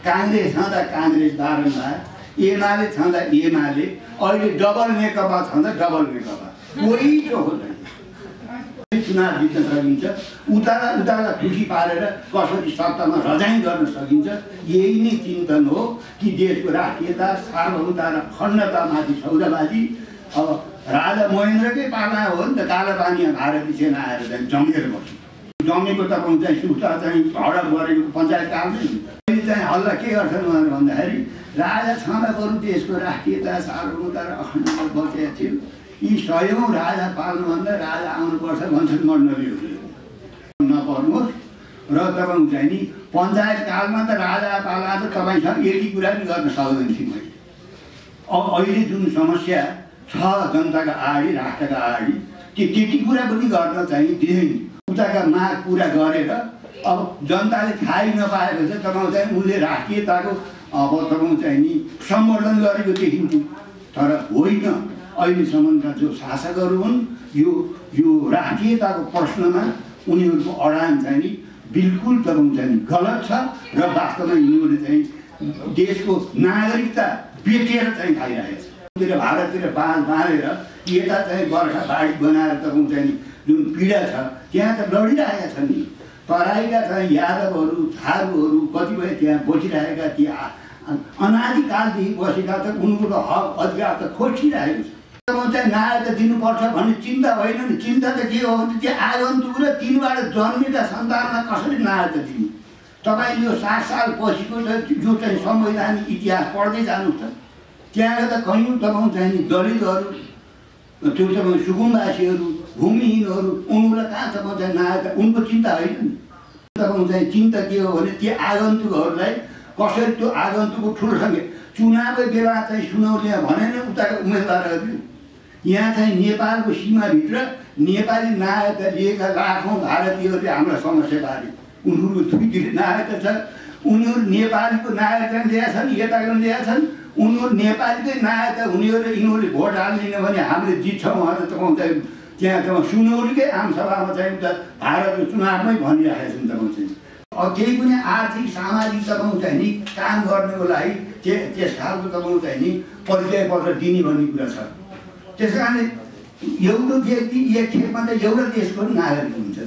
कांग्रेस छँदा कांग्रेस बारम्बार, एमाले छँदा एमाले, अहिले डबल नेकपा छँदा डबल नेकपा, कोही चोखो चुनाव जित्न सकिन्छ। उतालाई खुसी पारेर कसरी सत्तामा रजाइ गर्न सकिन्छ, यही नै चिन्तन हो कि देशको राष्ट्रियता, सार्वभौमता र अखण्डतामाथि सौदाबाजी। अब राजा महेन्द्रकै पाला हो नि त, कालापानीमा भारतीय सेना आएर चाहिँ जमेर बस्यो। जमेको तपाईँ चाहिँ सुस्ता चाहिँ हडप गरेको पञ्चायत कालमै हुन्छ। चाहिँ हल्ला के गर्छन् भन्दाखेरि राजा छँदा बरु देशको राष्ट्रियता, सार्वभौमता र अखण्डता बचेका थियो, यी सयौँ राजा पाल्नुभन्दा राजा आउनुपर्छ भन्छन् मण्डलीहरू। नपर्नुहोस् र तपाईँ चाहिँ नि पञ्चायत कालमा त राजा पाला त तपाईँसँग यति कुरा पनि गर्न सक्दैन थिएँ मैले। अब अहिले जुन समस्या छ जनताका अगाडि, राष्ट्रका अगाडि, त्यति कुरा पनि गर्न चाहिँ दिँदैन। उताका माग पुरा गरेर अब जनताले थाहै नपाएपछि तपाईँ चाहिँ उनले राष्ट्रियताको अब तपाईँ चाहिँ नि सम्वर्धन गरेको देखिन्थ्यो। तर होइन, अहिलेसम्मका जो शासकहरू हुन् यो राष्ट्रियताको प्रश्नमा उनीहरूको अडान चाहिँ नि बिल्कुल तपाईँ चाहिँ गलत छ र वास्तवमा यिनीहरूले चाहिँ देशको नागरिकता बेचेर चाहिँ खाइरहेको छ। भारततिर बाँधेर यता चाहिँ बर्खा बाढी बनाएर तपाईँ चाहिँ जुन पीडा छ त्यहाँ त लडिरहेका छन् नि। तराईका चाहिँ यादवहरू, थारूहरू कतिपय त्यहाँ बसिरहेका ती अनादिकालदेखि बसेका त उनको त हक अधिकार त खोजिरहेको छ। चाहिँ नागरिकता दिनुपर्छ भन्ने चिन्ता होइन नि। चिन्ता त के हो भने त्यो आगन्तुक र तिनबाट जन्मेका सन्तानलाई कसरी नागरिकता दिनु। तपाईँ यो 60 साल पछिको जो चाहिँ संवैधानिक इतिहास पढ्दै जानुहोस् त, त्यहाँ त कयौँ तपाईँ चाहिँ दलितहरू, त्यो तपाईँ सुकुम्बासीहरू, भूमिहीनहरू, उनीहरूलाई कहाँ तपाईँ चाहिँ नागरिकता उनको चिन्ता होइन नि। तपाईँ चाहिँ चिन्ता के हो भने त्यो आगन्तुकहरूलाई कसरी त्यो आगन्तुकको ठुलो सङ्ख्या चुनावकै बेला चाहिँ सुनौलीमा भनेन उताका उम्मेदवारहरू यहाँ चाहिँ नेपालको सीमाभित्र नेपाली नागरिकता लिएका लाखौँ भारतीयहरूले हामीलाई समस्या पारे। उनीहरूको दुईतिर नागरिकता छ, उनीहरू नेपालीको नागरिकता ल्याएका छन्, यताको ल्याएका छन्। उनीहरू नेपालीकै नागरिकता हुनेहरू यिनीहरूले भोट हाल्दिन भने हामीले जित्छौँ भनेर तपाईँ चाहिँ त्यहाँ तपाईँ सुनौलीकै आमसभामा चाहिँ उता भारतको चुनावमै भनिरहेका छन्। तपाईँ चाहिँ अब केही पनि आर्थिक सामाजिक तपाईँ चाहिँ नि काम गर्नको लागि त्यस खालको तपाईँ चाहिँ नि परिचय पत्र दिने भन्ने कुरा छ। त्यस कारणले एउटा व्यक्ति एक खेपमा त एउटा देशको नागरिक हुन्छ।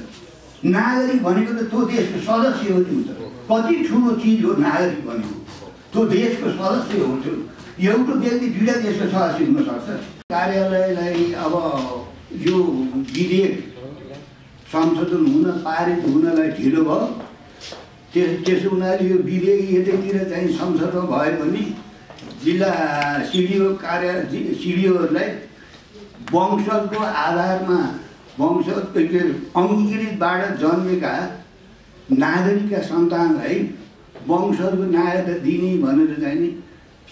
नागरिक भनेको त त्यो देशको सदस्य हो नि हुन्छ। कति ठुलो चिज हो नागरिक भनेको, त्यो देशको सदस्य हो। त्यो एउटा व्यक्ति दुईवटा देशको सदस्य हुनसक्छ। कार्यालयलाई अब यो विधेयक संशोधन हुन पारित हुनलाई ढिलो भयो। त्यसो हुनाले यो विधेयक यतैतिर चाहिँ संसदमा भयो भने जिल्ला सिडिओ कार्यालय सिडिओहरूलाई वंशजको आधारमा वंशजको अङ्गीकृतबाट जन्मेका नागरिकका सन्तानलाई वंशजको नागरिकता दिने भनेर चाहिँ नि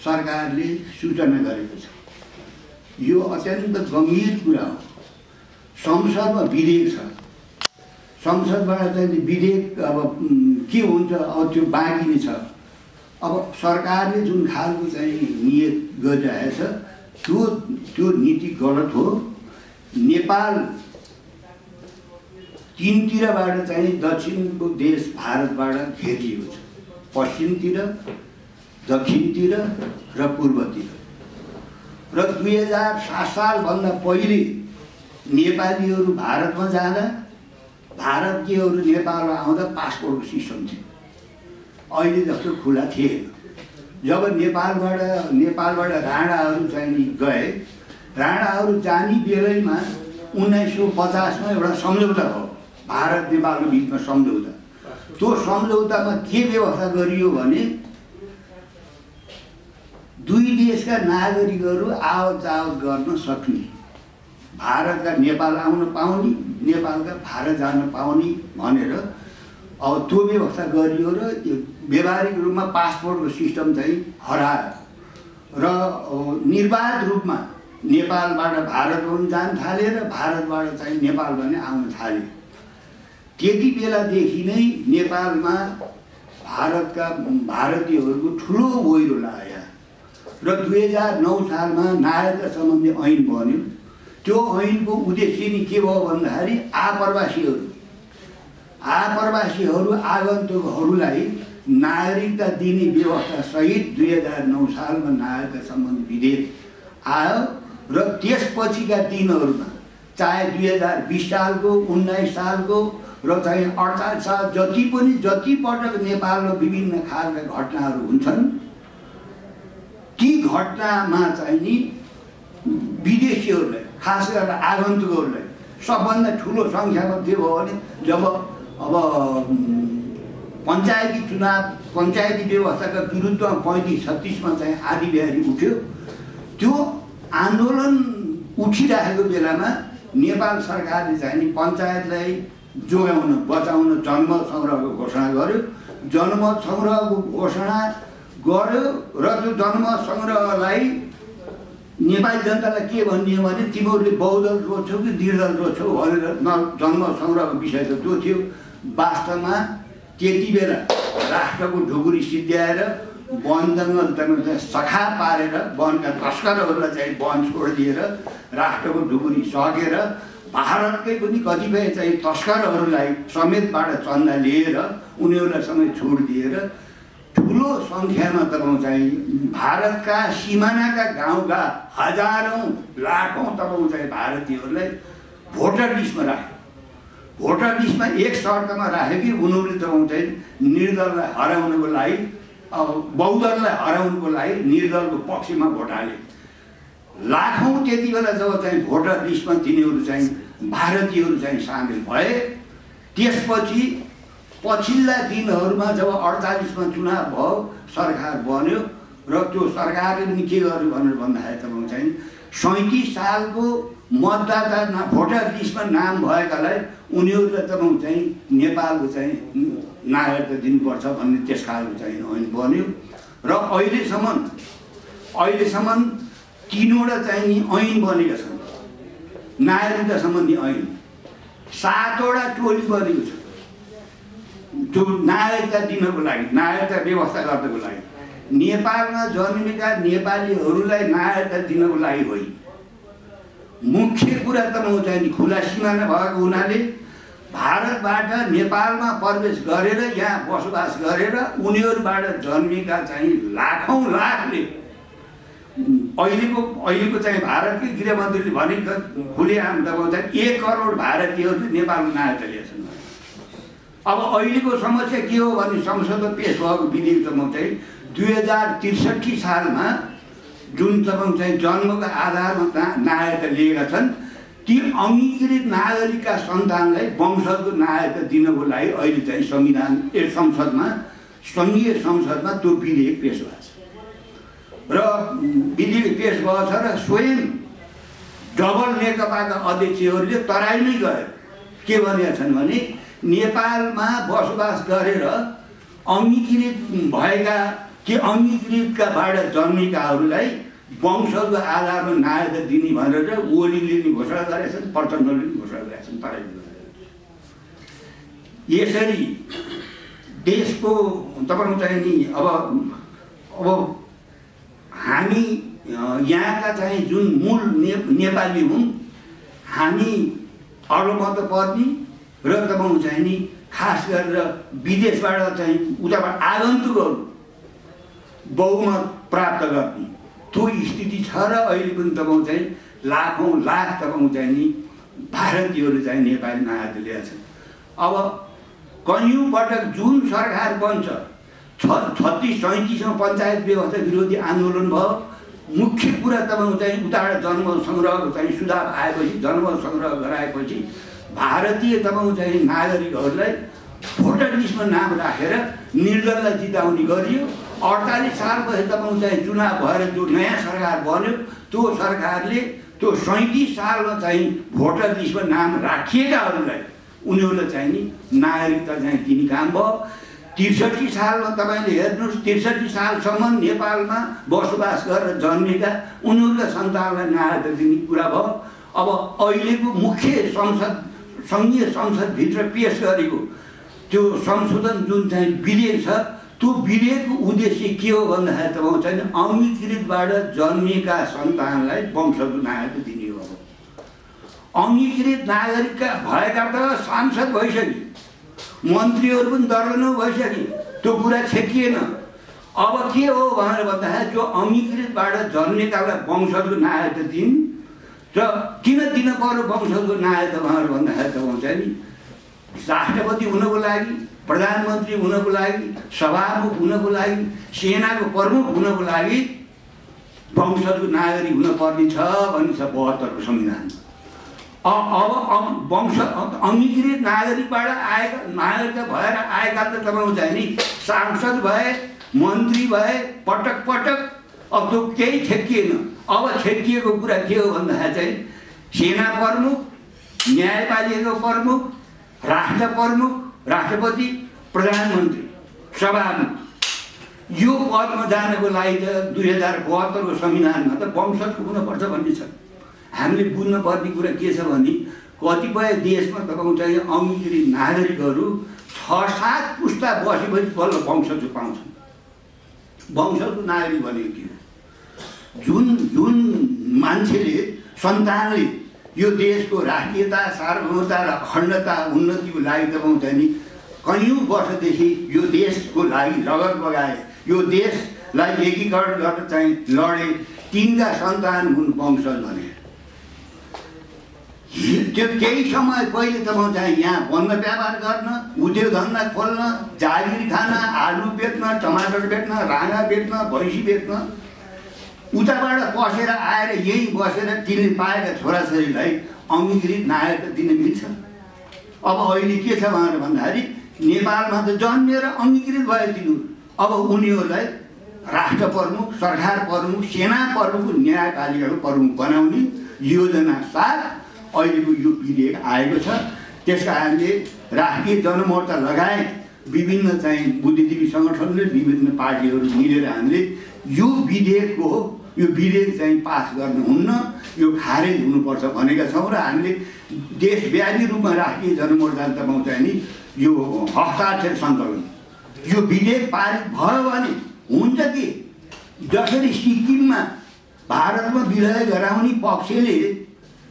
सरकारले सूचना गरेको छ। यो अत्यन्त गम्भीर कुरा हो। संसदमा विधेयक छ, संसदबाट चाहिँ विधेयक अब के हुन्छ अब त्यो बाँकी नै छ। अब सरकारले जुन खालको चाहिँ नियत गरिरहेछ त्यो नीति गलत हो। नेपाल तीनतिरबाट चाहिँ दक्षिणको देश भारतबाट घेरिएको छ, पश्चिमतिर, दक्षिणतिर र पूर्वतिर। र 2007 सालभन्दा पहिले नेपालीहरू भारतमा जाँदा भारतीयहरू नेपालमा आउँदा पासपोर्टको सिस्टम थियो, अहिले जस्तो खुला थिएन। जब नेपालबाट राणाहरू चाहिँ गए, राणाहरू जाने बेलैमा 1950मा एउटा सम्झौता भयो, भारत नेपालको बिचमा सम्झौता। त्यो सम्झौतामा के व्यवस्था गरियो भने दुई देशका नागरिकहरू आवत जावत गर्न सक्ने, भारतका नेपाल आउन पाउने, नेपालका भारत जान पाउने भनेर अब त्यो व्यवस्था गरियो। र व्यावहारिक रूपमा पासपोर्टको सिस्टम चाहिँ हरायो र निर्वाध रूपमा नेपालबाट भारत पनि जान थाले र भारतबाट चाहिँ नेपाल पनि आउन थाले। त्यति बेलादेखि नै नेपालमा भारतीयहरूको ठुलो ओहिरो लाग्यो र 2009 सालमा नागरिकता सम्बन्धी ऐन बन्यो। त्यो ऐनको उद्देश्य नि के भयो भन्दाखेरि आप्रवासीहरू आगन्तुकहरूलाई नागरिकता दिने व्यवस्था सहित 2009 सालमा नागरिकता सम्बन्धी विधेयक आयो र त्यसपछिका दिनहरूमा चाहे 2020 सालको 19 सालको र चाहिँ 48 साल जति पटक नेपालमा विभिन्न खालका घटनाहरू हुन्छन् ती घटनामा चाहिँ नि विदेशीहरूलाई खास गरेर आगन्तुकहरूलाई सबभन्दा ठुलो सङ्ख्यामा के भयो भने जब अब पञ्चायती व्यवस्थाका विरुद्धमा 35-36 मा चाहिँ आँधीबेहरी उठ्यो। त्यो आन्दोलन उठिरहेको बेलामा नेपाल सरकारले चाहिँ नि पञ्चायतलाई जोगाउन बचाउन जनमत सङ्ग्रहको घोषणा गर्यो। जनमत सङ्ग्रहको घोषणा गर्यो र त्यो जनमत सङ्ग्रहलाई नेपाली जनतालाई के भनिदियो भने तिमीहरूले बहुदल रोज्छौ कि निर्दल रोज्छौ भनेर जनमत सङ्ग्रहको विषय त त्यो थियो। वास्तवमा त्यति बेला राष्ट्रको ढुकुरी सिद्ध्याएर वन जङ्गल चाहिँ सखा पारेर वनका तस्करहरूलाई चाहिँ वन छोडिदिएर राष्ट्रको ढुकुरी सकेर भारतकै पनि कतिपय चाहिँ तस्करहरूलाई समेतबाट चन्दा लिएर उनीहरूलाई समेत छुट दिएर ठुलो सङ्ख्यामा तपाईँ चाहिँ भारतका सिमानाका गाउँका हजारौँ लाखौँ तपाईँ चाहिँ भारतीयहरूलाई भोटर लिस्टमा राख्यो। भोटर लिस्टमा एक शर्तमा राख्यो कि उनीहरूले तपाईँ चाहिँ निर्दललाई हराउनको लागि बहुदललाई हराउनको लागि निर्दलको पक्षमा भोट हाले। लाखौँ त्यति बेला जब चाहिँ भोटर लिस्टमा तिनीहरू चाहिँ भारतीयहरू चाहिँ सामेल भए त्यसपछि पछिल्ला दिनहरूमा जब 48 मा चुनाव भयो सरकार बन्यो र त्यो सरकारले पनि के गर्यो भनेर भन्दाखेरि तपाईँ चाहिँ 37 सालको मतदाता भोटर लिस्टमा नाम भएकालाई उनीहरूलाई तपाईँ चाहिँ नेपालको चाहिँ नागरिकता दिनुपर्छ भन्ने त्यस खालको चाहिँ ऐन बन्यो र अहिलेसम्म 3वटा चाहिँ ऐन बनेका छन्। नागरिकता सम्बन्धी ऐन 7वटा टोली बनेको छ जो नागरिकता दिनको लागि नागरिकता व्यवस्था गर्नको लागि नेपालमा जन्मेका नेपालीहरूलाई नागरिकता दिनको लागि होइन। मुख्य कुरा त म चाहिँ खुला सिमाना भएको हुनाले भारतबाट नेपालमा प्रवेश गरेर यहाँ बसोबास गरेर उनीहरूबाट जन्मेका चाहिँ लाखौँ लाखले अहिलेको चाहिँ भारतकै गृहमन्त्रीले भनेको खुलेआम दबाउँछ 1 करोड भारतीयहरूले नेपालको नागरिकता लिएछन्। अब अहिलेको समस्या के हो भने संसदमा पेश भएको विधेयक त म चाहिँ 2063 सालमा जुन तपाईँ चाहिँ जन्मको आधारमा नागरिकता लिएका छन् ती अङ्गीकृत नागरिकका सन्तानलाई वंशजको नागरिकता दिनको लागि अहिले चाहिँ सङ्घीय संसदमा त्यो विधेयक पेश भएको छ र विधेयक पेश भएको छ र स्वयं डबल नेकपाका अध्यक्षहरूले तराईमै गएर के भनेका छन् भने नेपालमा बसोबास गरेर अङ्गीकृत भएका कि अङ्गीकृतकाबाट जन्मेकाहरूलाई वंशको आधारमा नागरिकता दिने भनेर ओलीले नि घोषणा गरेका छन्, प्रचण्डले नि घोषणा गरेका छन् तराईले। यसरी देशको तपाईँ चाहिँ नि अब हामी यहाँका चाहिँ जुन मूल नेपाली हुन् हामी अरूबाट पर्ने र तपाईँ चाहिँ नि खास गरेर विदेशबाट चाहिँ उताबाट आगन्तुकहरू बहुमत प्राप्त गर्ने त्यो स्थिति छ र अहिले पनि तपाईँ चाहिँ लाखौँ लाख तपाईँ चाहिँ नि भारतीयहरू चाहिँ नेपाली नागरिकता लिएका छन्। अब कैयौँ पटक जुन सरकार बन्छ 36-37 मा पञ्चायत व्यवस्था विरोधी आन्दोलन भयो। मुख्य कुरा तपाईँ चाहिँ उताबाट जन्म सङ्ग्रहको चाहिँ सुधार आएपछि जन्म सङ्ग्रह गराएपछि भारतीय तपाईँ चाहिँ नागरिकहरूलाई भोटर लिस्टमा नाम राखेर निर्दललाई जिताउने गरियो। 48 सालपछि तपाईँ चाहिँ चुनाव भएर जो नयाँ सरकार बन्यो त्यो सरकारले त्यो 37 सालमा चाहिँ भोटर लिस्टमा नाम राखिएकाहरूलाई उनीहरूलाई चाहिँ नि नागरिकता चाहिँ दिने काम भयो। 63 सालमा तपाईँले हेर्नुहोस् 63 सालसम्म नेपालमा बसोबास गरेर जन्मेका उनीहरूलाई सन्तानलाई नागरिकता दिने कुरा भयो। अब अहिलेको मुख्य सङ्घीय संसदभित्र पेश गरेको त्यो संशोधन जुन चाहिँ विधेयक छ त्यो विधेयकको उद्देश्य के हो भन्दाखेरि तपाईँ चाहिँ अङ्गीकृतबाट जन्मिएका सन्तानलाई वंशको नागरिकता दिने हो। अङ्गीकृत नागरिकका भएका त सांसद भइसके, मन्त्रीहरू पनि दर्जनौँ भइसके, त्यो त्यो कुरा छेकिएन। अब के हो भनेर भन्दाखेरि जो अङ्गीकृतबाट जन्मेकालाई वंशजको नआए त दिन र किन दिन पर्यो वंशजको नआए त भनेर भन्दाखेरि त हुन्छ नि राष्ट्रपति हुनको लागि, प्रधानमन्त्री हुनको लागि, सभामुख हुनको लागि, सेनाको प्रमुख हुनको लागि वंशजको नागरिक हुनुपर्ने छ भन्ने छ 72 को संविधानमा। अब वंश अङ्गीकृत नागरिकबाट आएका नागरिक भएर आएका त तपाईँ चाहिँ नि सांसद भए, मन्त्री भए, पटक पटक। अब त्यो केही छेकिएन। अब छेकिएको कुरा के हो भन्दाखेरि चाहिँ सेना प्रमुख, न्यायपालिकाको प्रमुख, राष्ट्र प्रमुख, राष्ट्रपति, प्रधानमन्त्री, सभामुख, यो पदमा जानको लागि त 2072 को संविधानमा त वंशजको हुनुपर्छ भन्ने छ। हामीले बुझ्नुपर्ने कुरा के छ भने कतिपय देशमा तपाईँ चाहिँ अङ्गीकृत नागरिकहरू 6-7 पुस्ता बसेपछि बल्ल वंशज पाउँछन्। वंशजको नागरिक भनेको के हो? जुन मान्छेले सन्तानले यो देशको राष्ट्रियता, सार्वभौमता र अखण्डता, उन्नतिको लागि तपाईँ चाहिँ नि कैयौँ वर्षदेखि यो देशको लागि रगत बगाए, यो देशलाई एकीकरण गर्न चाहिँ लडे, तिनका सन्तान हुन् वंशज भने। त्यो केही समय पहिले तपाईँ चाहिँ यहाँ वन व्यापार गर्न, उद्योग धन्दा खोल्न, जागिर खान, आलु बेच्न, टमाटर बेच्न, राँगा बेच्न, भैँसी बेच्न, उताबाट पसेर आएर यही बसेर तिनले पाएका छोराछोरीलाई अङ्गीकृत नागरिकता दिन मिल्छ। अब अहिले के छ भनेर भन्दाखेरि नेपालमा त जन्मेर अङ्गीकृत भए तिनीहरू। अब उनीहरूलाई राष्ट्र प्रमुख, सरकार प्रमुख, सेना प्रमुख, न्यायपालिकाको प्रमुख बनाउने योजना साथ अहिलेको यो विधेयक आएको छ। त्यस कारणले राष्ट्रिय जनमोर्चा लगायत विभिन्न चाहिँ बुद्धिजीवी सङ्गठनले, विभिन्न पार्टीहरू मिलेर हामीले यो विधेयक चाहिँ पास गर्नुहुन्न, यो खारेज हुनुपर्छ भनेका छौँ। र हामीले देशव्यापी रूपमा राष्ट्रिय जनमोर्चा तपाईँ चाहिँ नि यो हस्ताक्षर सङ्कलन यो विधेयक पारित भयो भने हुन्छ कि जसरी सिक्किममा भारतमा विलय गराउने पक्षले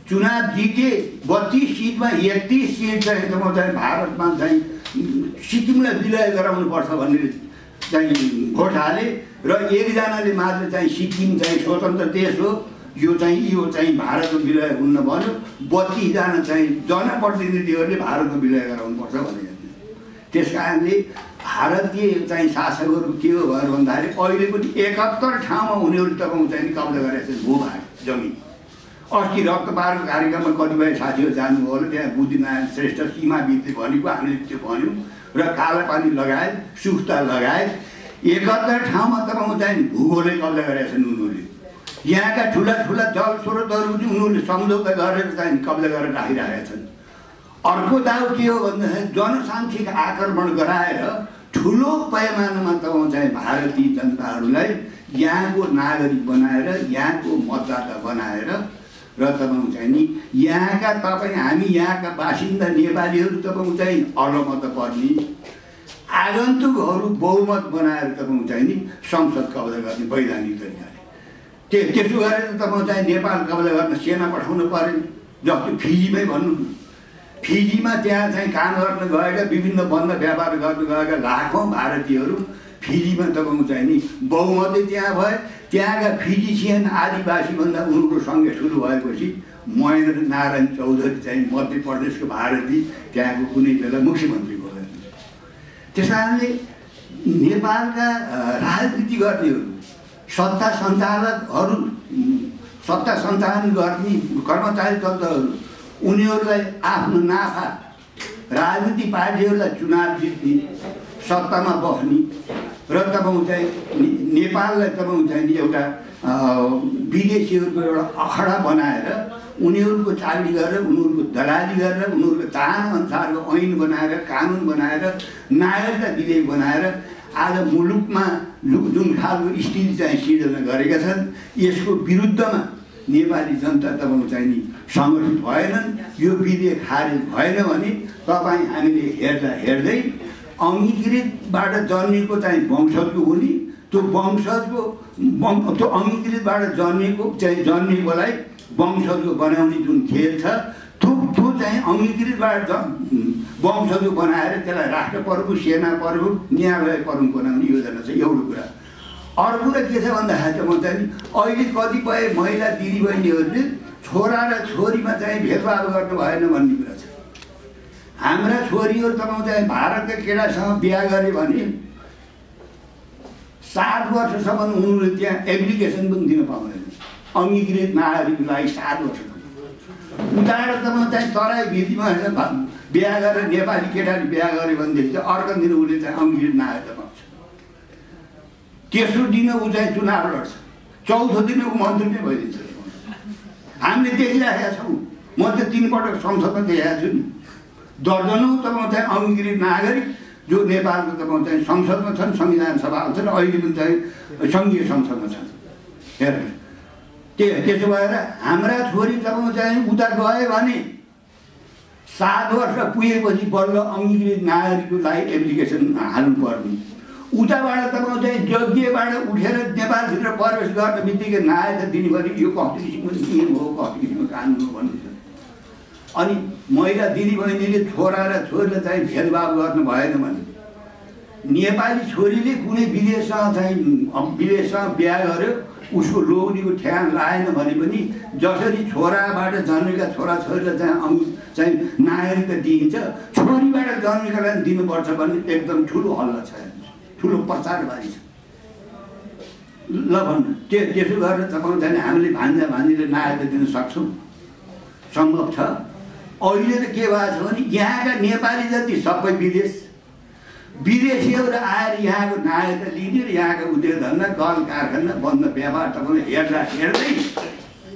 चुनाव जिते 32 सिटमा 31 सिट चाहिँ तपाईँ चाहिँ भारतमा चाहिँ सिक्किमलाई विलय गराउनुपर्छ भन्ने चाहिँ भोट हाले र एकजनाले मात्र चाहिँ सिक्किम चाहिँ स्वतन्त्र देश हो, यो चाहिँ भारतको विलय हुन्न भन्यो। 32 जना चाहिँ जनप्रतिनिधिहरूले भारतको विलय गराउनुपर्छ भनेको। त्यस कारणले भारतीय चाहिँ शासकहरू के हो भनेर भन्दाखेरि अहिले पनि 71 ठाउँमा उनीहरूले तपाईँ चाहिँ कब्जा गरेको छ भूभाग जमिन। अस्ति रक्तपातको कार्यक्रममा कतिपय साथीहरू जानुभयो होला, त्यहाँ बुद्धिनारायण श्रेष्ठ सीमाविदले भनेको हामीले त्यो भन्यौँ र कालापानी लगायत, सुख्ता लगायत 71 ठाउँमा तपाईँ चाहिँ भूगोलले कब्जा गरेका छन् उनीहरूले। यहाँका ठुला ठुला जल स्रोतहरू पनि उनीहरूले सम्झौता गरेर चाहिँ कब्जा गरेर राखिरहेका छन्। अर्को दाउ के हो भन्दाखेरि जनसाङ्ख्यिक आक्रमण गराएर ठुलो पैमानामा तपाईँ चाहिँ भारतीय जनताहरूलाई यहाँको नागरिक बनाएर, यहाँको मतदाता बनाएर र तपाईँ चाहिँ नि हामी यहाँका बासिन्दा नेपालीहरू तपाईँ चाहिँ अलमत पर्ने, आगन्तुकहरू बहुमत बनाएर तपाईँ चाहिँ नि संसद कब्जा गर्ने वैधानिक तरिकाले। त्यसो गरेर तपाईँ चाहिँ नेपाल कब्जा गर्न सेना पठाउनु पर्यो। जस्तो फिजीमै भन्नु, फिजीमा त्यहाँ चाहिँ काम गर्न गएका, विभिन्न वन व्यापार गर्न गएका लाखौँ भारतीयहरू फिजीमा तपाईँ चाहिँ नि बहुमतै त्यहाँ भए। त्यहाँका फिजिसियन आदिवासीभन्दा उनीहरूको सङ्घर्ष सुरु भएपछि महेन्द्र नारायण चौधरी चाहिँ मध्य प्रदेशको भारतीय त्यहाँको कुनै बेला मुख्यमन्त्री भयो। त्यस कारणले नेपालका राजनीति गर्नेहरू, सत्ता सञ्चालन गर्ने कर्मचारी तन्त्रहरू, उनीहरूलाई आफ्नो नाफा, राजनीतिक पार्टीहरूलाई चुनाव जित्ने, सत्तामा बस्ने र तपाईँ चाहिँ नेपाललाई तपाईँ चाहिँ एउटा विदेशीहरूको एउटा अखडा बनाएर उनीहरूको चाकरी गरेर, उनीहरूको दलाली गरेर, उनीहरूको चाहनाअनुसारको ऐन बनाएर, कानुन बनाएर, नागरिकता विधेयक बनाएर आज मुलुकमा जुन खालको स्थिति चाहिँ सिर्जना गरेका छन्, यसको विरुद्धमा नेपाली जनता तपाईँ चाहिँ नि सङ्गठित भएनन्। यो विधेयक खारेज भएन भने तपाईँ हामीले हेर्दै अङ्गीकृतबाट जन्मेको चाहिँ वंशजको हुने, त्यो अङ्गीकृतबाट जन्मेकोलाई वंशजको बनाउने जुन खेल छ, त्यो चाहिँ अङ्गीकृतबाट वंशज बनाएर त्यसलाई राष्ट्र प्रमुख, सेना प्रमुख, न्यायालय प्रमुख बनाउने योजना छ। एउटा कुरा। अर्को कुरा के छ भन्दाखेरि म चाहिँ अहिले कतिपय महिला दिदीबहिनीहरूले छोरा र छोरीमा चाहिँ भेदभाव गर्नु भएन भन्ने कुरा छ। हाम्रा छोरीहरू तपाईँ चाहिँ भारतका केटासँग बिहा गरे भने 7 वर्षसम्म उनीहरूले त्यहाँ एप्लिकेसन पनि दिन पाउँदैन। अङ्गीकृत नागरिकको लागि 7 वर्ष। उदाहरण तपाईँ चाहिँ तराई भित्तीमा बिहा गरेर नेपाली केटाले बिहा गऱ्यो भनेदेखि चाहिँ अर्को दिन उसले चाहिँ अङ्गीकृत नागरिकता पाउँछ। तेस्रो दिन ऊ चाहिँ चुनाव लड्छ, चौथो दिन ऊ मन्त्री नै भइदिन्छ। हामीले देखिराखेका छौँ। म त 3 पटक संसदमा देखाएको छु नि। दर्जनौँ तपाईँ चाहिँ अङ्गीकृत नागरिक जो नेपालको तपाईँ चाहिँ संसदमा छन्, संविधान सभामा छन्, अहिले पनि चाहिँ सङ्घीय संसदमा छन्। हेर्नु त्यसो भएर हाम्रा छोरी तपाईँ चाहिँ उता गयो भने 7 वर्ष पुगेपछि बल्ल अङ्गीकृत नागरिकको लागि एप्लिकेसन हाल्नुपर्ने। उताबाट तपाईँ चाहिँ यज्ञबाट उठेर नेपालभित्र प्रवेश गर्ने बित्तिकै नागरिकता दिनुपर्ने। यो कस्तो किसिमको नियम हो, कस्तो किसिमको कानुन हो भन्ने छ। अनि महिला दिदीबहिनीले छोरा र छोरीले चाहिँ भेदभाव गर्नु भएन भने नेपाली छोरीले कुनै विदेशसँग बिहा गर्यो, उसको लोग्नेको ठेगान लाएन भने पनि जसरी छोराबाट जन्मेका छोराछोरीलाई चाहिँ नागरिकता दिइन्छ, छोरीबाट जन्मेकालाई दिनुपर्छ भन्ने एकदम ठुलो हल्ला छ, ठुलो प्रचारबाजी छ। ल भन्नु त्यसो गरेर तपाईँ चाहिँ हामीले भान्जा भान्जीले नागरिकता दिन सक्छौँ, सम्भव छ। अहिले त के भएको छ भने यहाँका नेपाली जति सबै विदेशीहरू आएर यहाँको नागरिकता लिने र यहाँको उद्योग धन्दा, कल कारखाना, बन्द व्यापार तपाईँ हेर्दा हेर्दै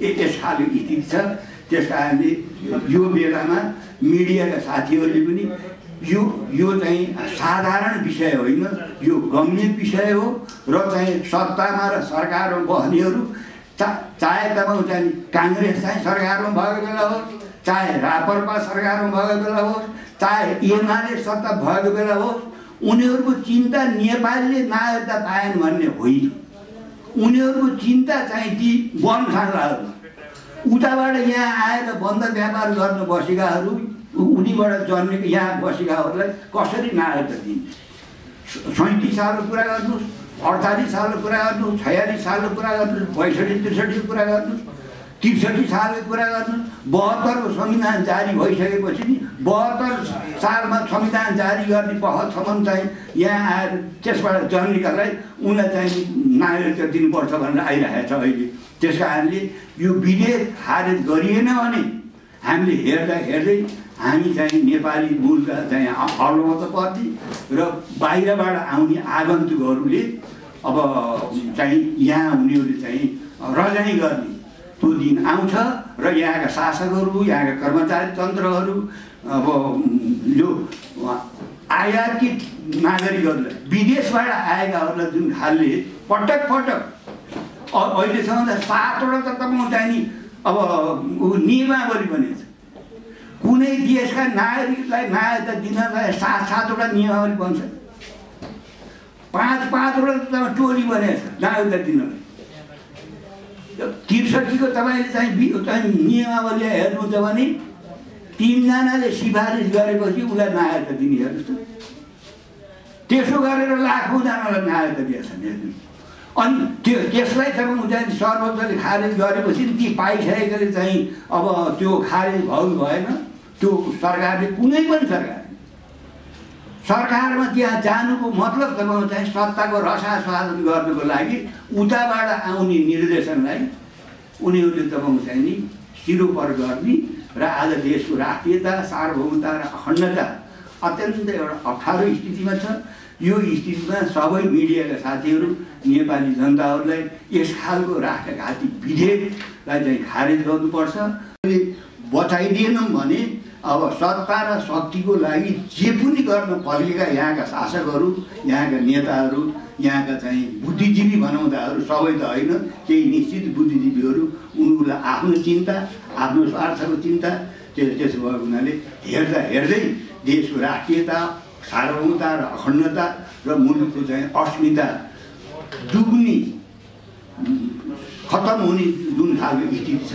यस खालको स्थिति छ। त्यस कारणले यो बेलामा मिडियाका साथीहरूले पनि यो चाहिँ साधारण विषय होइन, यो गम्भीर विषय हो। र चाहिँ सत्तामा र सरकारमा बस्नेहरू चाहे तपाईँ चाहिँ काङ्ग्रेस चाहिँ सरकारमा भएको बेला होस्, चाहे राप्रपा सरकारमा भएको बेला होस्, चाहे एमाले सत्ता भएको बेला होस्, उनीहरूको चिन्ता नेपालले नागरिकता पाएन भन्ने होइन। उनीहरूको चिन्ता चाहिँ ती वनसाङ्ग्राहरू उताबाट यहाँ आएर बन्द व्यापार गर्न बसेकाहरू, उनीबाट जन्मेको यहाँ बसेकाहरूलाई कसरी नागरिकता दिन्छ। 37 सालको कुरा गर्नुहोस्, 48 सालको कुरा गर्नुहोस्, 46 सालको कुरा गर्नुहोस्, 62-63 को कुरा गर्नुहोस्, 63 सालको कुरा गर्नुहोस्। 72 को संविधान जारी भइसकेपछि नि 72 सालमा संविधान जारी गर्ने पहलसम्म चाहिँ यहाँ आएर त्यसबाट जन्मेकालाई उनलाई चाहिँ नागरिकता दिनुपर्छ भनेर आइरहेको छ अहिले। त्यस कारणले यो विधेयक खारेज गरिएन भने हामीले हेर्दा हेर्दै हामी चाहिँ नेपाली मूलका चाहिँ अल्पमतवादी र बाहिरबाट आउने आगन्तुकहरूले अब चाहिँ यहाँ उनीहरूले चाहिँ रजाइ गर्ने त्यो दिन आउँछ र यहाँका शासकहरू, यहाँका कर्मचारी तन्त्रहरू, अब यो आयातित नागरिकहरूलाई, विदेशबाट आएकाहरूलाई जुन खालले पटक पटक अहिलेसम्म त 7वटा त तपाईँ चाहिँ नि अब नियमावली बनेको छ। कुनै देशका नागरिकलाई नागरिकता दिनलाई 7-7वटा नियमावली बन्छ। 5-5वटा त टोली बनेको छ नागरिकता दिनलाई। 63 को तपाईँले चाहिँ नियमावली हेर्नुहुन्छ भने 3 जनाले सिफारिस गरेपछि उसलाई नागरिकता दिने हेर्नुहोस् त। त्यसो गरेर लाखौँ जनालाई नागरिकता दिएका छन् हेर्नु। अनि त्यसलाई तपाईँ चाहिँ सर्वोच्चले खारेज गरेपछि ती पाइसकेकोले चाहिँ अब त्यो खारेज भएन। त्यो सरकारले कुनै पनि सरकारमा त्यहाँ जानुको मतलब तपाईँ चाहिँ सत्ताको रसास्वादन गर्नुको लागि उताबाट आउने निर्देशनलाई उनीहरूले तपाईँ चाहिँ नि सिरोपर गर्ने र आज देशको राष्ट्रियता, सार्वभौमता र अखण्डता अत्यन्त एउटा अप्ठ्यारो स्थितिमा छ। यो स्थितिमा सबै मिडियाका साथीहरू नेपाली जनताहरूलाई यस खालको राष्ट्रघाती विधेयकलाई चाहिँ खारेज गर्नुपर्छ। बचाइदिएनौँ भने अब सत्ता र शक्तिको लागि जे पनि गर्न पल्केका यहाँका शासकहरू, यहाँका नेताहरू, यहाँका चाहिँ बुद्धिजीवी भनाउँदाहरू सबै त होइन, केही निश्चित बुद्धिजीवीहरू उनीहरूलाई आफ्नो चिन्ता, आफ्नो स्वार्थको चिन्ता। त्यसो भएको हुनाले हेर्दा हेर्दै देशको राष्ट्रियता, सार्वभौमता र अखण्डता र मुलुकको चाहिँ अस्मिता डुब्ने, खतम हुने जुन खालको स्थिति छ,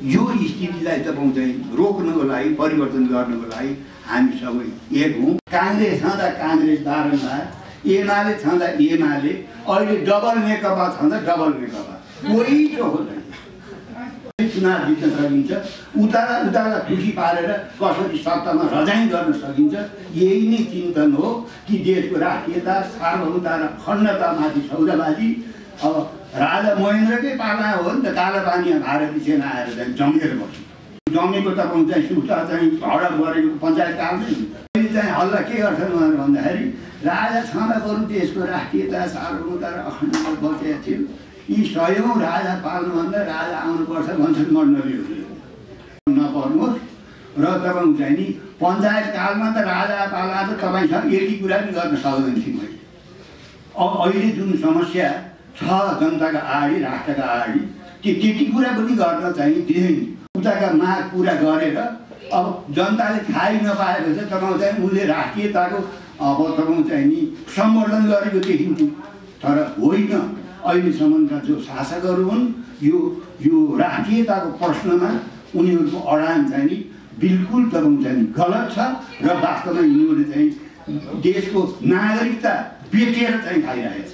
यो स्थितिलाई तपाईँ चाहिँ रोक्नको लागि, परिवर्तन गर्नको लागि हामी सबै एक हौँ। काङ्ग्रेस छँदा काङ्ग्रेस बारम्बार, एमाले छँदा एमाले, अहिले डबल नेकपा छँदा डबल नेकपा, कोही त हुँदैन। चुनाव जित्न सकिन्छ, उतालाई खुसी पारेर कसरी सत्तामा रजाइ गर्न सकिन्छ। यही नै चिन्तन हो कि देशको राष्ट्रियता, सार्वभौमता र अखण्डतामाथि सौदाबाजी। अब राजा महेन्द्रकै पाला हो नि त, कालापानीमा भारतीय सेना आएर चाहिँ जमेर बस्यो। जमेको तपाईँ चाहिँ सुता चाहिँ हडप गरेको पञ्चायत कालमै हुन्छ। अहिले चाहिँ हल्ला के गर्छन् भन्दाखेरि राजा छँदा बरु देशको राष्ट्रियता, सार्वभौमता र अखण्डता बचेको थियो, यी सयौँ राजा पाल्नुभन्दा राजा आउनुपर्छ भन्छन् मण्डलीहरू। नपर्नुहोस् र तपाईँ चाहिँ नि पञ्चायत कालमा त राजा पाला त तपाईँसँग यति कुरा पनि गर्न सक्दैन थिएँ मैले। अब अहिले जुन समस्या छ जनताका अगाडि, राष्ट्रका अगाडि, त्यति कुरा पनि गर्न चाहिँ दिँदैन। उताका माग पुरा गरेर अब जनताले थाहै नपाएको छ तपाईँ चाहिँ उसले राष्ट्रियताको अब तपाईँ चाहिँ नि सम्वर्धन गरेको देखिन्थ्यो। तर होइन, अहिलेसम्मका जो शासकहरू हुन् यो राष्ट्रियताको प्रश्नमा उनीहरूको अडान चाहिँ नि बिल्कुल तपाईँ चाहिँ गलत छ र वास्तवमा यिनीहरूले चाहिँ देशको नागरिकता बेचेर चाहिँ खाइरहेको छ।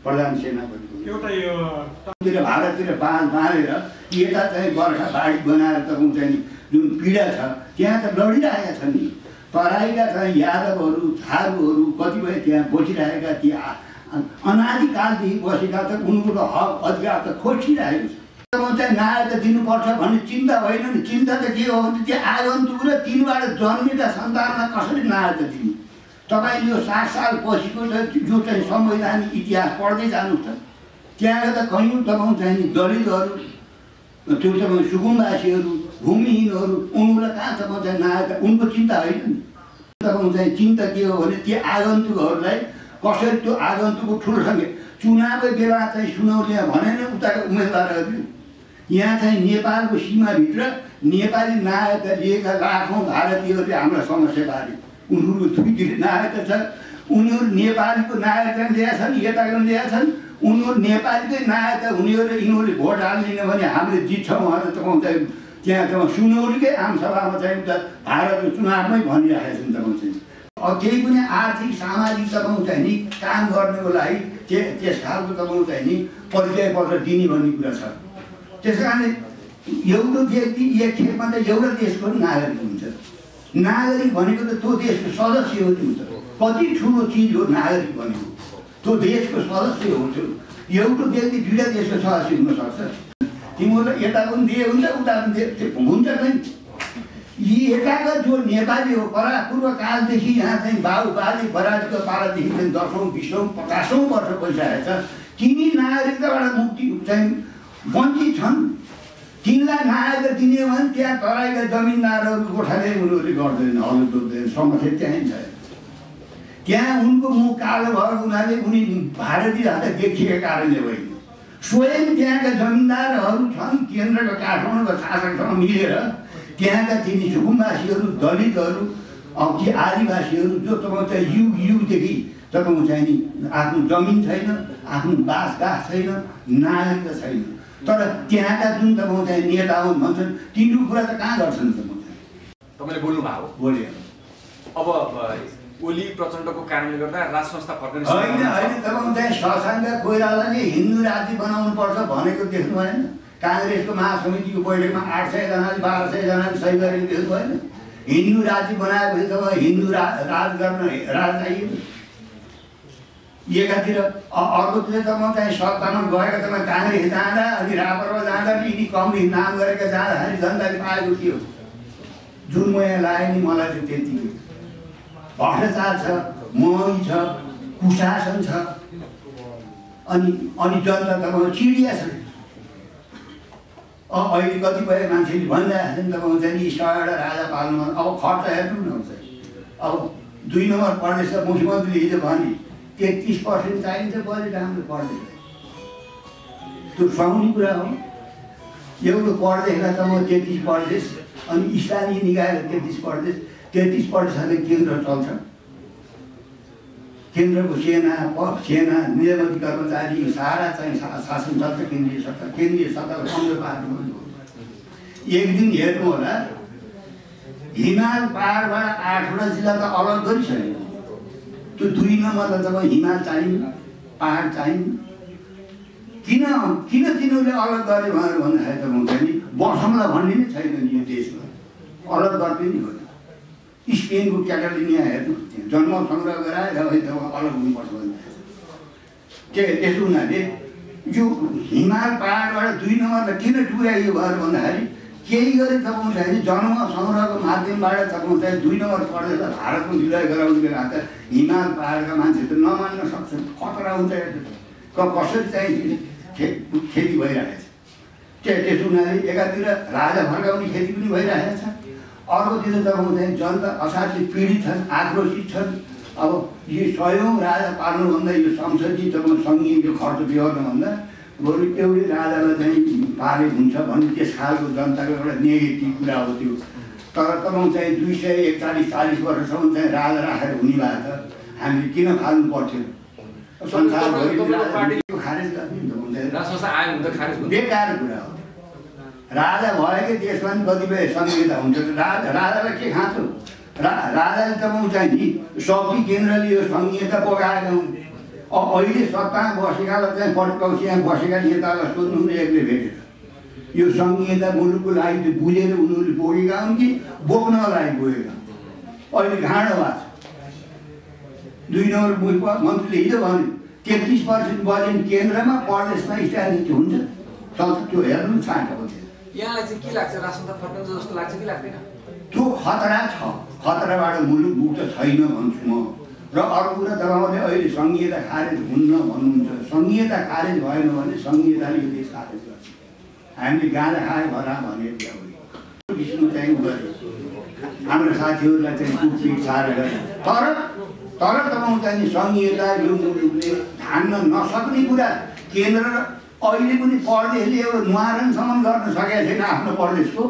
प्रधान सेनापतिको एउटा भारततिर बाँधेर यता चाहिँ बर्खा बाढी बनाएर तपाईँ चाहिँ जुन पीडा छ त्यहाँ त लडिरहेका छन् नि। तराईका चाहिँ यादवहरू, थारूहरू कतिपय त्यहाँ बसिरहेका ती अनादिकालदेखि बसेका त उनको हक अधिकार त खोजिरहेको छ। तपाईँ चाहिँ नागरिकता दिनुपर्छ भन्ने चिन्ता होइन नि। चिन्ता त के हो भने त्यो आगन्तुक र तिनबाट जन्मेका सन्तानलाई कसरी नागरिकता दिनु। तपाईँ यो 60 साल पछिको जो चाहिँ संवैधानिक इतिहास पढ्दै जानुहोस् त, त्यहाँ त कहीँ तपाईँ चाहिँ नि दलितहरू, त्यो तपाईँ सुकुम्बासीहरू, भूमिहीनहरू, उनीहरूलाई कहाँ तपाईँ चाहिँ नागरिकता उनको चिन्ता होइन नि। तपाईँ चाहिँ चिन्ता के हो भने त्यो आगन्तुकहरूलाई कसरी त्यो आगन्तुकको ठुलो सङ्ख्या चुनावकै बेला चाहिँ सुनौलीमा भनेन उताका उम्मेदवारहरूले यहाँ चाहिँ नेपालको सीमाभित्र नेपाली नागरिकता लिएका लाखौँ भारतीयहरूले हामीलाई समस्या पारे। उनीहरूको दुईतिर नागरिकता छ, उनीहरू नेपालीको नागरिकता ल्याएका छन्, यताको ल्याएका छन्। उनीहरू नेपालीकै नागरिकता हुनेहरूले यिनीहरूले भोट हाल्दिन भने हामीले जित्छौँ भनेर तपाईँ चाहिँ त्यहाँ तपाईँ सुनौलीकै आमसभामा चाहिँ उता भारतको चुनावमै भनिरहेका छन्। तपाईँ चाहिँ अब केही पनि आर्थिक सामाजिक तपाईँ चाहिँ नि काम गर्नको लागि त्यस खालको तपाईँ चाहिँ नि परिचय पत्र दिने भन्ने कुरा छ। त्यस कारणले एउटा व्यक्ति एक खेपमा त एउटा देशको नागरिक हुन्छ। नागरिक भनेको त त्यो देशको सदस्य हो। त्यो त कति ठुलो चिज हो नागरिक भनेको, त्यो देशको सदस्य हो। त्यो एउटा व्यक्ति दुईवटा देशको सदस्य हुनसक्छ। तिमीहरूलाई यता पनि दिए हुन्छ, उता पनि दिए हुन्छ नि। यी यताका जो नेपाली हो परापूर्व कालदेखि यहाँ चाहिँ बाबु बाजे बराजको पालादेखि चाहिँ 10औँ 20औँ 50औँ वर्ष भइसकेको छ। तिनी नागरिकताबाट मुक्ति चाहिँ वञ्चित छन्। तिनलाई नागरिकता दिने भने त्यहाँ तराईका जमिनदारहरू गोठाले उनीहरूले गर्दैन, हलो जोत्दैन, समस्या त्यहीँ छ। त्यहाँ उनको मुख कालो भएर उनीहरूले उनी भारतीय हात देखिएका कारणले होइन। स्वयं त्यहाँका जमिनदारहरू छन् केन्द्रको काठमाडौँको शासकसँग मिलेर त्यहाँका तिनी सुकुम्बासीहरू, दलितहरू, अब ती आदिवासीहरू जो तपाईँ चाहिँ युगदेखि तपाईँ चाहिँ नि आफ्नो जमिन छैन, आफ्नो बासगास छैन, नागरिकता छैन। तर त्यहाँका जुन तपाईँ चाहिँ नेता हुन् भन्छन् तिनीहरू कुरा त कहाँ गर्छन् तपाईँले बोल्नु भएको बोले। अब ओली प्रचण्डको कारणले गर्दा राज संस्था फर्कने होइन होइन तपाईँ चाहिँ शशाङ्क कोइरालाले हिन्दू राज्य बनाउनु पर्छ भनेको देख्नु भएन? काङ्ग्रेसको महासमितिको बैठकमा 800 जनाले 1200 जनाले सही गरेको देख्नु भएन? हिन्दू राज्य बनाएपछि तपाईँ हिन्दू राज गर्न राज चाहियो। एकातिर अर्कोतिर तपाईँ चाहिँ सत्तामा गएका तपाईँ काङ्ग्रेस जाँदा अनि राप्रपा जाँदा यिनी कम्युनिस्ट नाम गरेका जाँदाखेरि जनताले पाएको के हो? जुन म यहाँ लाएँ नि मलाई चाहिँ त्यतिकै भ्रष्टाचार छ, मोही छ, कुशासन छ, अनि जनता तपाईँ चिडिया छ। अहिले कतिपय मान्छेले भनिरहेको छ नि तपाईँ चाहिँ नि 100वटा राजा पाल्नु। अब खर्च हेर्नु न हुन्छ। अब 2 नम्बर प्रदेश मुख्यमन्त्रीले हिजो भने 33% चाहिन्छ बजेट हाम्रो प्रदेश। त्यो सुहाउने कुरा हो। एउटा प्रदेशलाई त म 33 प्रदेश अनि स्थानीय निकायले 33 प्रदेश, 33% केन्द्र चल्छ। केन्द्रको सेना नियमित कर्मचारी सारा चाहिँ शासन चल्छ। केन्द्रीय सत्ता कमजोर पार्नु एक दिन हेर्नु होला हिमाल पहाडबाट 8वटा जिल्ला त अलग गरिसक्यो। त्यो 2 नम्बरलाई तपाईँ हिमाल चाहिन्, पहाड चाहिन्। किन तिनीहरूले अलग गरे भनेर भन्दाखेरि त हुन्छ नि वर्षमलाई भन्ने नै छैन नि यो देशमा, अलग गर्दै नि हो। स्पेनको क्याटालोनिया हेर्नु, जन्म सङ्ग्रह गराएर अलग हुनुपर्छ भन्ने त्यसो हुनाले यो हिमाल पहाडबाट 2 नम्बरलाई किन टुराइयो भनेर भन्दाखेरि केही गरी तपाईँ जन्म सङ्ग्रहको माध्यमबाट तपाईँ 2 नम्बर पढेर भारतको विलय गराउने बेला त हिमाल पहाडका मान्छे त नमान्न सक्छन्, खतरा हुन्छ। कसरी चाहिँ खेती भइरहेछ। त्यसो हुनाले एकातिर राजा फर्काउने खेती पनि भइरहेको छ, अर्कोतिर तपाईँ चाहिँ जनता असाध्यै पीडित छन्, आक्रोशित छन्। अब यो 100औं राजा पाल्नुभन्दा यो संसदीय तपाईँ सङ्घीय यो खर्च बिहोर्नुभन्दा बरु एउटै राजालाई चाहिँ पाले हुन्छ भन्ने त्यस खालको जनताको एउटा नेगेटिभ कुरा हो त्यो। तर तपाईँ चाहिँ 241-40 वर्षसम्म चाहिँ राजा राखेर हुने भए त हामीले किन फाल्नु पर्थ्यो? संसारभरि खारेज गर्ने बेकार कुरा हो। राजा भएकै देशमा पनि कतिपय संहिता हुन्छ। राजालाई के खाँचो? राजाले तपाईँ चाहिँ नि शक्ति केन्द्रले यो संहिता बोकाएका हुन्। अहिले सत्तामा बसेकालाई चाहिँ प्रतिपक्ष यहाँ बसेका नेतालाई सोध्नु एकले भेटेर यो संहिता मुलुकको लागि त्यो बुझेर उनीहरूले बोकेका हुन् कि बोक्नको लागि बोकेका? अहिले घाँडो भएको छ। 2 नम्बर मन्त्रीले हिजो भन्यो 33% बजेट केन्द्रमा, प्रदेशमा स्ट्याटिस्टिक हुन्छ, चल्छ। त्यो हेर्नु छाँटेको थियो। यहाँलाई चाहिँ के लाग्छ, राजतन्त्र फर्कन्छ जस्तो लाग्छ कि लाग्दैन? त्यो खतरा छ, खतराबाट मुलुक मुक्त छैन भन्छु म। र अर्को कुरा तपाईँले अहिले संहिता खारेज हुन्न भन्नुहुन्छ। संहिता खारेज भएन भने संहिताले यो देश खारेज गर्छ। हामीले गाँजा खाए भरा भने किसिमको चाहिँ गऱ्यो, हाम्रो साथीहरूलाई चाहिँ कुटपिट सारेर। तर तपाईँ चाहिँ संहिता यो मुलुकले धान्न नसक्ने कुरा केन्द्र अहिले पनि प्रदेशले एउटा निवारणसम्म गर्न सकेको छैन। आफ्नो प्रदेशको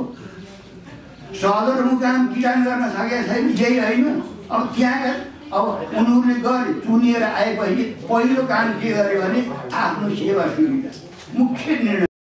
सदरमुकाम किटान गर्न सकेको छैन, यही होइन। अब त्यहाँ अब उनीहरूले गरे चुनिएर आएपछि पहिलो काम के गरे भने आफ्नो सेवा सुविधा मुख्य निर्णय